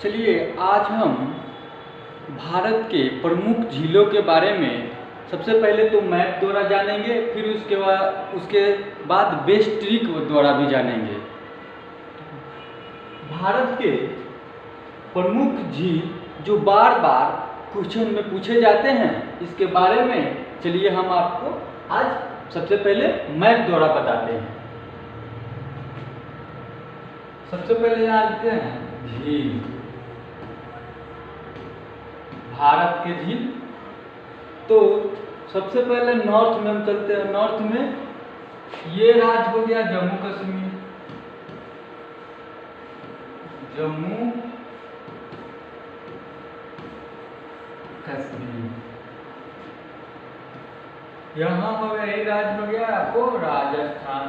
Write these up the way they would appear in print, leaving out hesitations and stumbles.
चलिए आज हम भारत के प्रमुख झीलों के बारे में सबसे पहले तो मैप द्वारा जानेंगे, फिर उसके बाद बेस्ट ट्रिक द्वारा भी जानेंगे। भारत के प्रमुख झील जो बार बार क्वेश्चन में पूछे जाते हैं, इसके बारे में चलिए हम आपको आज सबसे पहले मैप द्वारा बताते हैं। सबसे पहले जानते हैं झील, भारत के झील। तो सबसे पहले नॉर्थ में हम चलते हैं। नॉर्थ में ये राज्य हो गया जम्मू कश्मीर, जम्मू कश्मीर। यहाँ हो गया ये राज्य हो गया आपको राजस्थान,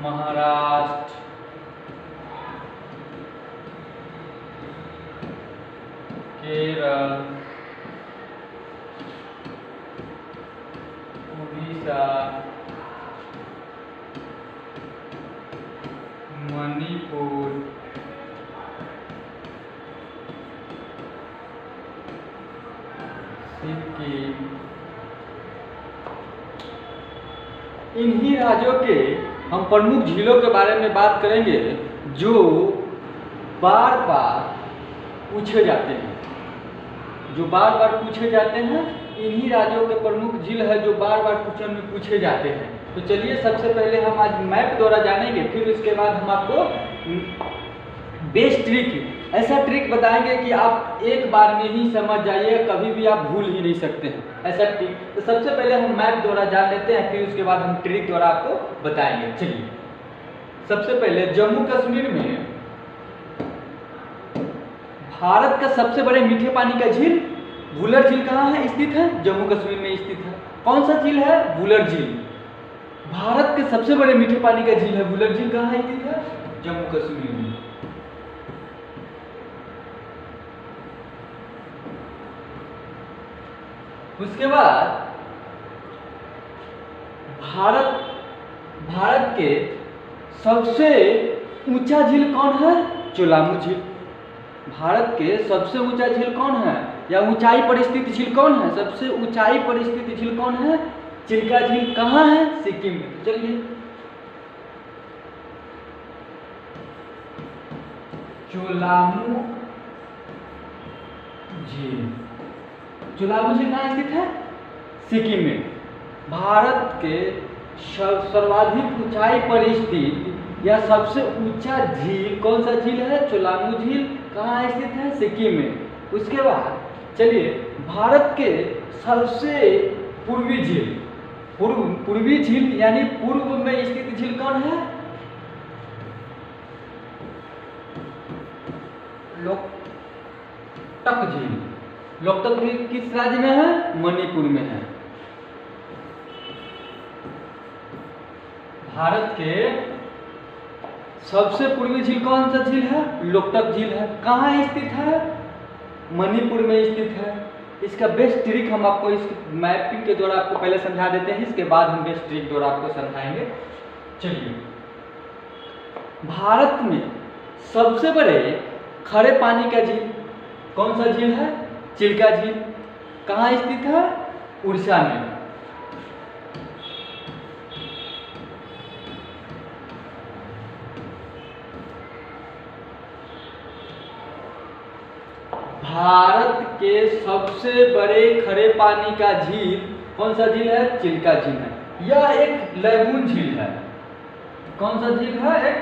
महाराष्ट्र, केरल, उड़ीसा, मणिपुर, सिक्किम। इन्हीं राज्यों के हम प्रमुख झीलों के बारे में बात करेंगे जो बार बार पूछे जाते हैं। इन्हीं राज्यों के प्रमुख झील है जो बार बार क्वेश्चन में पूछे जाते हैं। तो चलिए सबसे पहले हम आज मैप द्वारा जानेंगे, फिर उसके बाद हम आपको बेस्ट ट्रिक, ऐसा ट्रिक बताएंगे कि आप एक बार में ही समझ जाइए, कभी भी आप भूल ही नहीं सकते हैं ऐसा ट्रिक। तो सबसे पहले हम मैप द्वारा जान लेते हैं, फिर उसके बाद हम ट्रिक द्वारा आपको बताएंगे। चलिए सबसे पहले जम्मू कश्मीर में भारत का सबसे बड़े मीठे पानी का झील वुलर झील कहाँ है स्थित है? जम्मू कश्मीर में स्थित है। कौन सा झील है? वुलर झील। भारत के सबसे बड़े मीठे पानी का झील है वुलर झील, कहाँ स्थित है? जम्मू कश्मीर में। उसके बाद भारत के सबसे ऊंचा झील कौन है? चोलामू झील। भारत के सबसे ऊंचा झील कौन है, या ऊंचाई पर स्थित झील कौन है? सबसे ऊंचाई पर स्थित झील कौन है? चिल्का झील। कहाँ है? सिक्किम में। चलिए चोलामू झील, चोलामू झील कहाँ स्थित है? सिक्किम में। भारत के सर्वाधिक ऊंचाई पर स्थित या सबसे ऊंचा झील कौन सा झील है? चोलामू झील। कहाँ स्थित है? सिक्किम में। उसके बाद चलिए भारत के सबसे पूर्वी झील, पूर्वी झील यानी पूर्व में स्थित झील कौन है? लोकटक झील। लोकटक झील किस राज्य में है? मणिपुर में है। भारत के सबसे पूर्वी झील कौन सा झील है? लोकटक झील है। कहाँ स्थित है? मणिपुर में स्थित है। इसका बेस्ट ट्रिक हम आपको इस मैपिंग के द्वारा आपको पहले समझा देते हैं, इसके बाद हम बेस्ट ट्रिक द्वारा आपको समझाएंगे। चलिए भारत में सबसे बड़े खड़े पानी का झील कौन सा झील है? चिल्का झील। कहाँ स्थित है? उड़ीसा में। भारत के सबसे बड़े खड़े पानी का झील कौन सा झील है? चिल्का झील है। यह एक लैगून झील है। कौन सा झील है?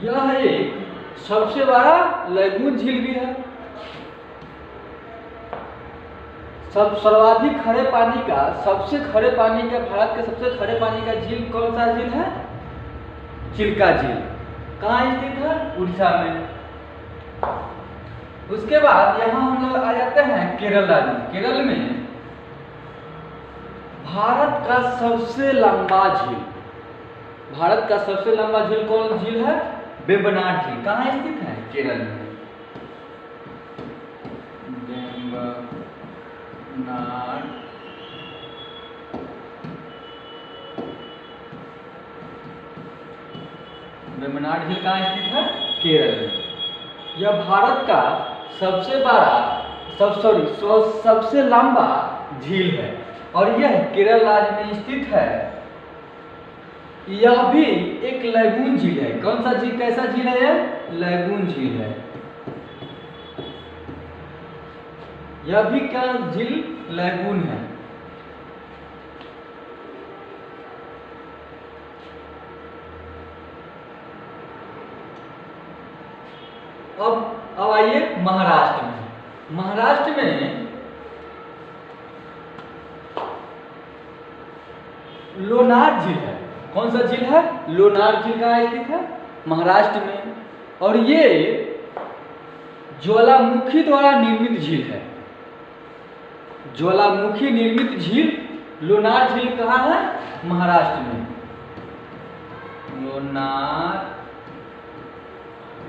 यह एक सबसे बड़ा लैगून झील भी है। सर्वाधिक खड़े पानी का, सबसे खड़े पानी का, भारत के सबसे खड़े पानी का झील कौन सा झील है? चिल्का झील। कहाँ स्थित है? उड़ीसा में। उसके बाद यहाँ हम लोग आ जाते हैं केरल राज्य। केरल में भारत का सबसे लंबा झील, भारत का सबसे लंबा झील कौन झील है? वेम्बनाड झील। कहाँ स्थित है? केरल में। वेम्बनाड वेम्बनाड झील कहाँ स्थित है? केरल में। यह भारत का सबसे बड़ा सबसे लंबा झील है और यह केरल राज्य में स्थित है। यह भी एक लैगून झील है। कौन सा झील, कैसा झील है यह? लैगून झील है। यह भी क्या झील? लैगून है। अब आइए महाराष्ट्र में। महाराष्ट्र में लोनार झील है। कौन सा झील है? लोनार झील कहाँ स्थित है? महाराष्ट्र में। और ये ज्वालामुखी द्वारा निर्मित झील है। ज्वालामुखी निर्मित झील लोनार झील कहाँ है? महाराष्ट्र में। लोनार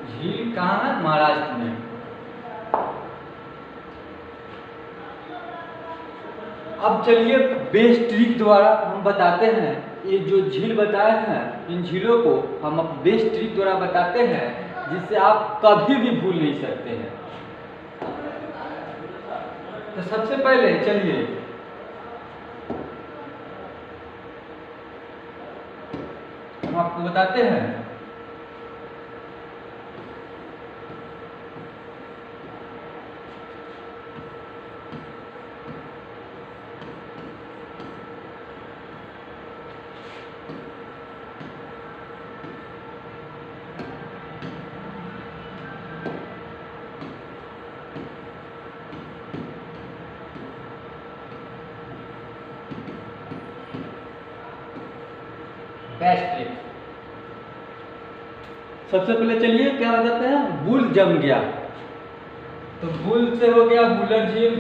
झील कहाँ है? महाराष्ट्र में। अब चलिए बेस्ट ट्रिक द्वारा हम बताते हैं। ये जो झील बताए हैं, इन झीलों को हम बेस्ट ट्रिक द्वारा बताते हैं जिससे आप कभी भी भूल नहीं सकते हैं। तो सबसे पहले चलिए हम आपको बताते हैं। Best trick. सबसे पहले चलिए क्या बताते हैं? बुल जम गया। तो बुल से हो गया बुलर झील।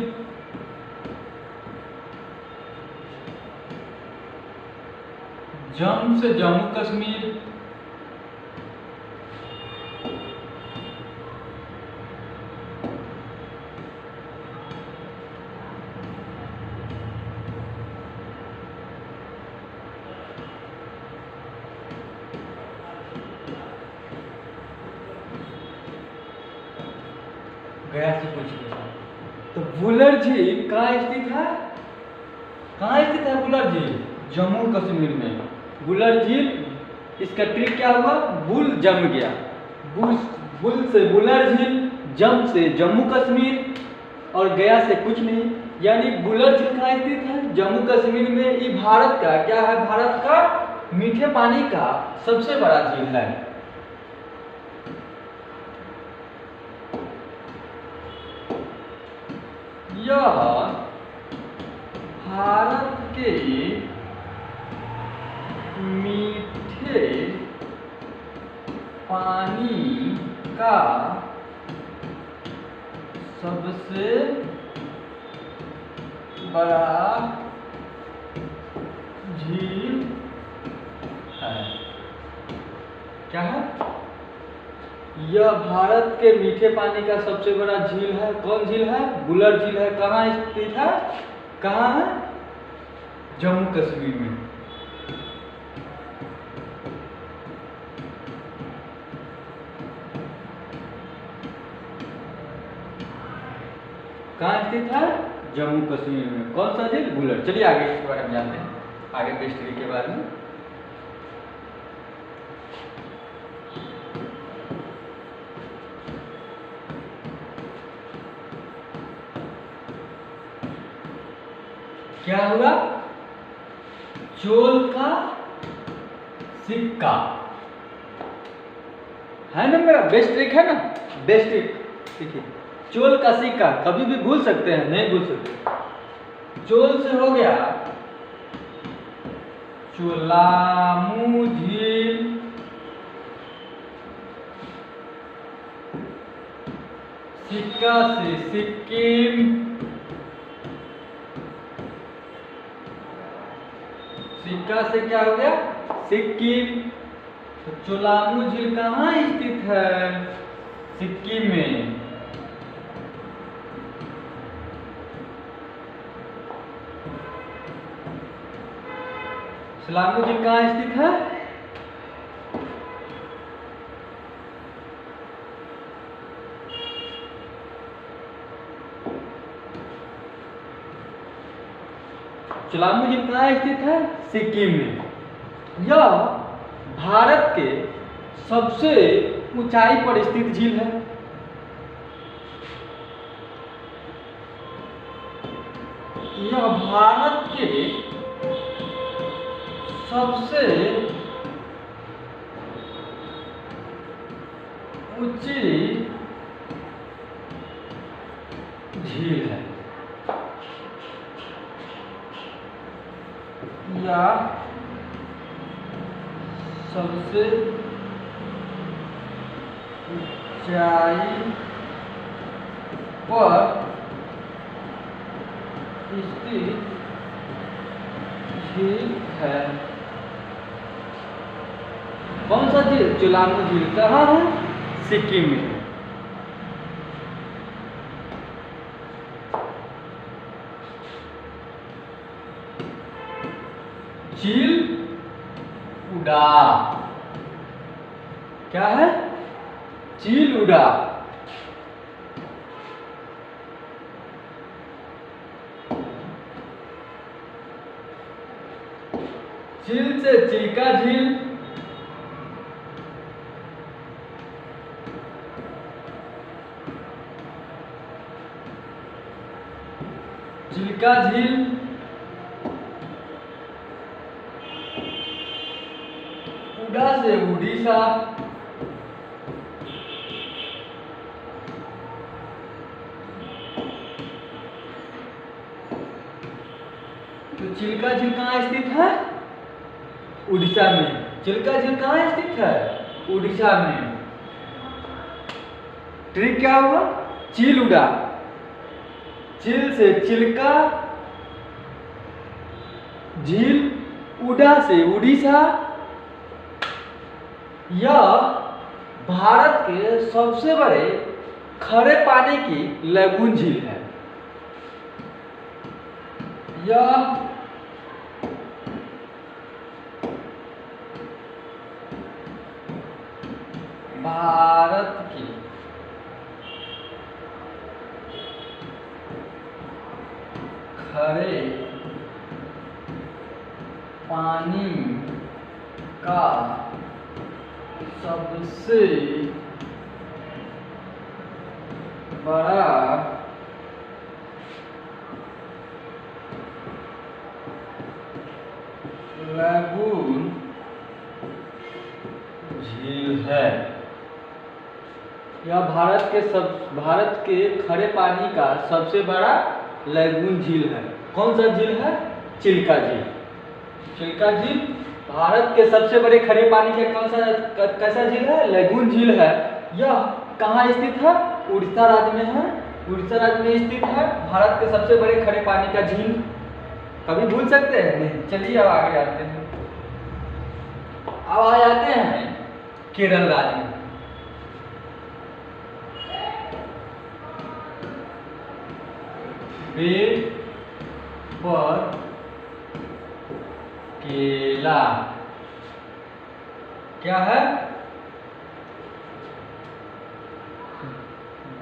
जम से जम्मू कश्मीर। गया से पूछ लिया। तो बुलर झील कहाँ स्थित है? कहाँ स्थित है बुलर झील? जम्मू कश्मीर में। बुलर झील, इसका ट्रिक क्या हुआ? बुल जम गया। बुल से बुलर झील, जम से जम्मू कश्मीर और गया से कुछ नहीं। यानी बुलर झील कहाँ स्थित है? जम्मू कश्मीर में। ये भारत का क्या है? भारत का मीठे पानी का सबसे बड़ा झील है। यह भारत के मीठे पानी का सबसे बड़ा झील है। क्या है? यह भारत के मीठे पानी का सबसे बड़ा झील है। कौन झील है? बुलर झील है। कहाँ स्थित है? कहाँ है? जम्मू कश्मीर में। कहाँ स्थित है? जम्मू कश्मीर में। कौन सा झील? बुलर। चलिए आगे इसके बारे में जानते हैं, आगे बेस्ट ट्री के बारे में। क्या हुआ? चोल का सिक्का है ना, मेरा बेस्ट ट्रिक है ना, बेस्ट ट्रिक। ठीक है, चोल का सिक्का कभी भी भूल सकते हैं? नहीं भूल सकते। चोल से हो गया चोलामू झील, सिक्का से सिक्किम, सिक्का से क्या हो गया? सिक्किम। तो चोलामू झील कहाँ स्थित है? सिक्किम में। चुलामू झील कहाँ स्थित है? चुलामू झील कहाँ स्थित है? सिक्किम में। यह भारत के सबसे ऊंचाई पर स्थित झील है। यह भारत के सबसे ऊंची झील है। या सबसे ऊंचाई पर स्थित झील है। कौन सा झील? चुलामू झील कहाँ है? सिक्किम में। झील उडा क्या है? झील उडा। झील से चिल्का झील, चिल्का झील, उडा से उड़ीसा, तो चिल्का झील कहाँ स्थित है? उड़ीसा में। चिल्का झील कहाँ स्थित है? उड़ीसा में। ट्रिक क्या होगा? चील उड़ा, चील से चिल्का झील, उड़ा से उड़ीसा। यह भारत के सबसे बड़े खरे पानी की लैगून झील है। यह भारत की खरे पानी का सबसे बड़ा लैगून झील है। यह भारत के खरे पानी का सबसे बड़ा लैगून झील है। कौन सा झील है? चिल्का झील। चिल्का झील भारत के सबसे बड़े खरे पानी का कौन सा कैसा झील है? लैगून झील है। यह कहाँ स्थित है? उड़ीसा राज्य में है। उड़ीसा राज्य में स्थित है भारत के सबसे बड़े खरे पानी का झील। कभी भूल सकते हैं? नहीं। चलिए अब आगे आते हैं। अब आ जाते हैं केरल राज्य में। बेड पर केला क्या है?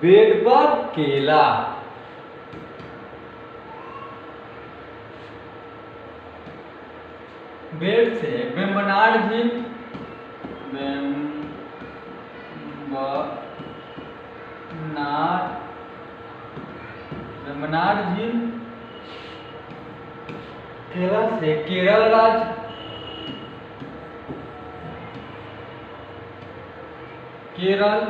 बेड पर केला। बेड से वेम्बनाड झील, वेम्बनाड झील। केरल से केरल राज्य, केरल।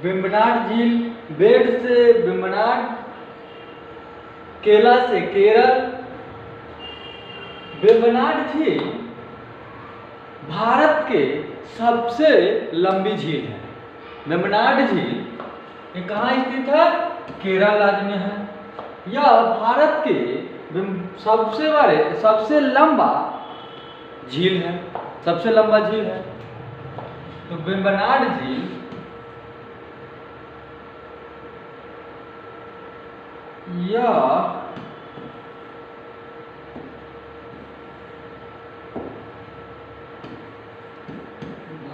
वेम्बनाड झील, बेड से वेम्बनाड, केला से केरल। वेम्बनाड झील भारत के सबसे लंबी झील है। वेम्बनाड झील ये कहाँ स्थित है? केरल राज्य में है। यह भारत के सबसे लंबा झील है। सबसे लंबा झील है। तो वेम्बनाड झील यह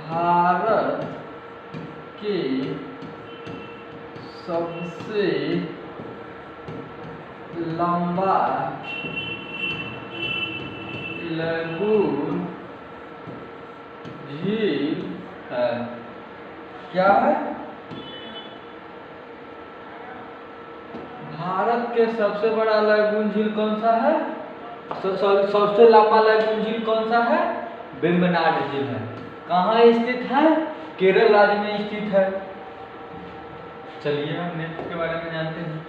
भारत के सबसे लंबा लगून झील है। क्या है? भारत के सबसे बड़ा लगून झील कौन सा है? सबसे लंबा लगून झील कौन सा है? वेम्बनाड झील है। कहाँ स्थित है? केरल राज्य में स्थित है। चलिए हम नेक्स्ट के बारे में जानते हैं।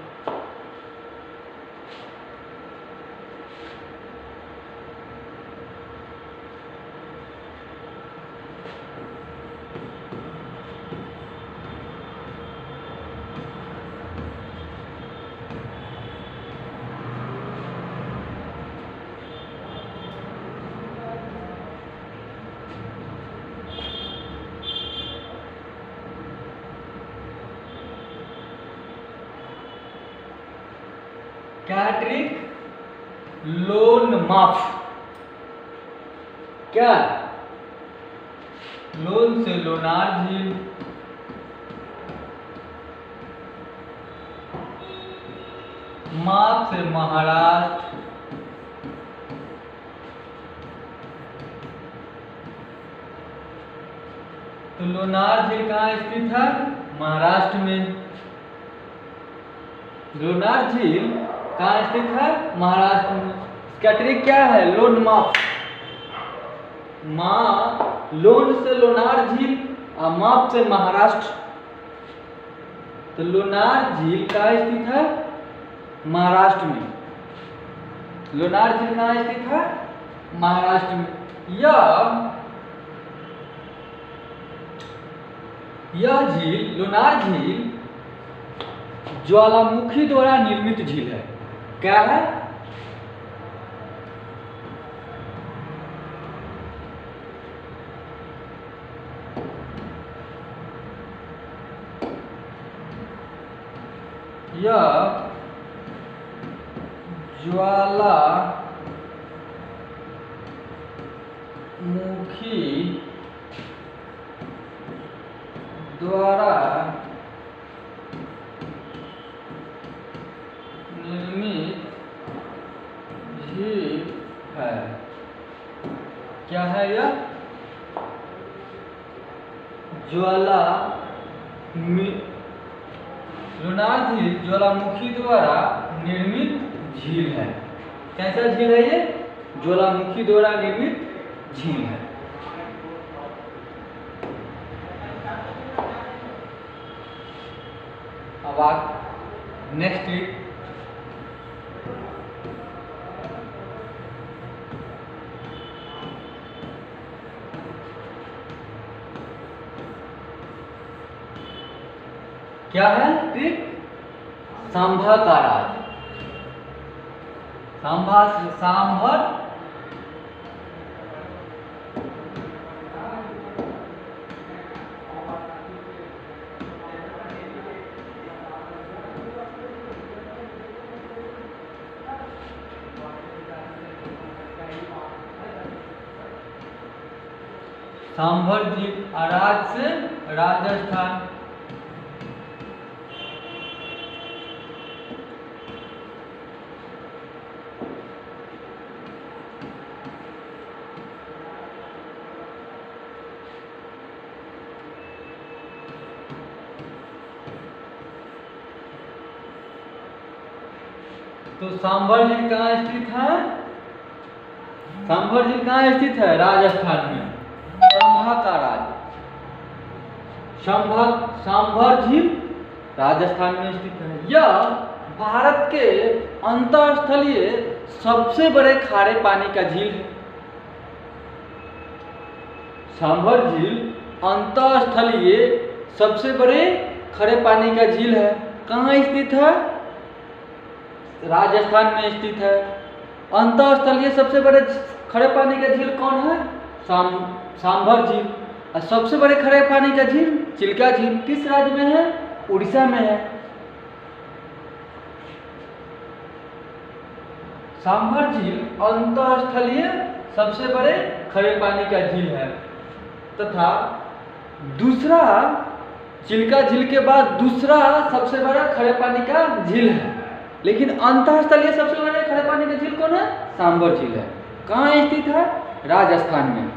कैटरिक लोन माफ। क्या? लोन से लोनार झील, माप से महाराष्ट्र, तो लोनार झील कहाँ स्थित है? महाराष्ट्र में। लोनार झील कहाँ स्थित है? महाराष्ट्र में। कैटरिक क्या है? लोन माप। लोन से लोनार झील और माप से महाराष्ट्र। तो लोनार झील कहाँ स्थित है? महाराष्ट्र में। लोनार झील कहाँ स्थित है? महाराष्ट्र में। यह झील, लोनार झील ज्वालामुखी द्वारा निर्मित झील है। क्या है? यह ज्वालामुखी द्वारा निर्मित झील है। क्या है यह? लोनार झील ज्वालामुखी द्वारा निर्मित झील है। कैसा झील है ये? ज्वालामुखी द्वारा निर्मित झील है। अब आप नेक्स्ट क्या है? ट्रिक सांभर का राज। सांभर सांभर झील राज्य से राजस्थान। तो सांभर झील कहाँ स्थित है? सांभर झील कहाँ स्थित है? राजस्थान में। सांभर का राज। सांभर झील राजस्थान में स्थित है। यह भारत के अंतरस्थलीय सबसे बड़े खारे पानी का झील है। सांभर झील अंतरस्थलीय सबसे बड़े खड़े पानी का झील है। कहाँ स्थित है? राजस्थान में स्थित है। अंतरस्थलीय सबसे बड़े खड़े पानी का झील कौन है? सांभर झील। और सबसे बड़े खड़े पानी का झील चिल्का झील किस राज्य में है? उड़ीसा में है। सांभर झील अंतःस्थलीय सबसे बड़े खड़े पानी का झील है तथा दूसरा चिल्का झील के बाद दूसरा सबसे बड़ा खड़े पानी का झील है। लेकिन अंतःस्थलीय सबसे बड़े खड़े पानी का झील कौन है? सांभर झील है। कहाँ स्थित है? राजस्थान में।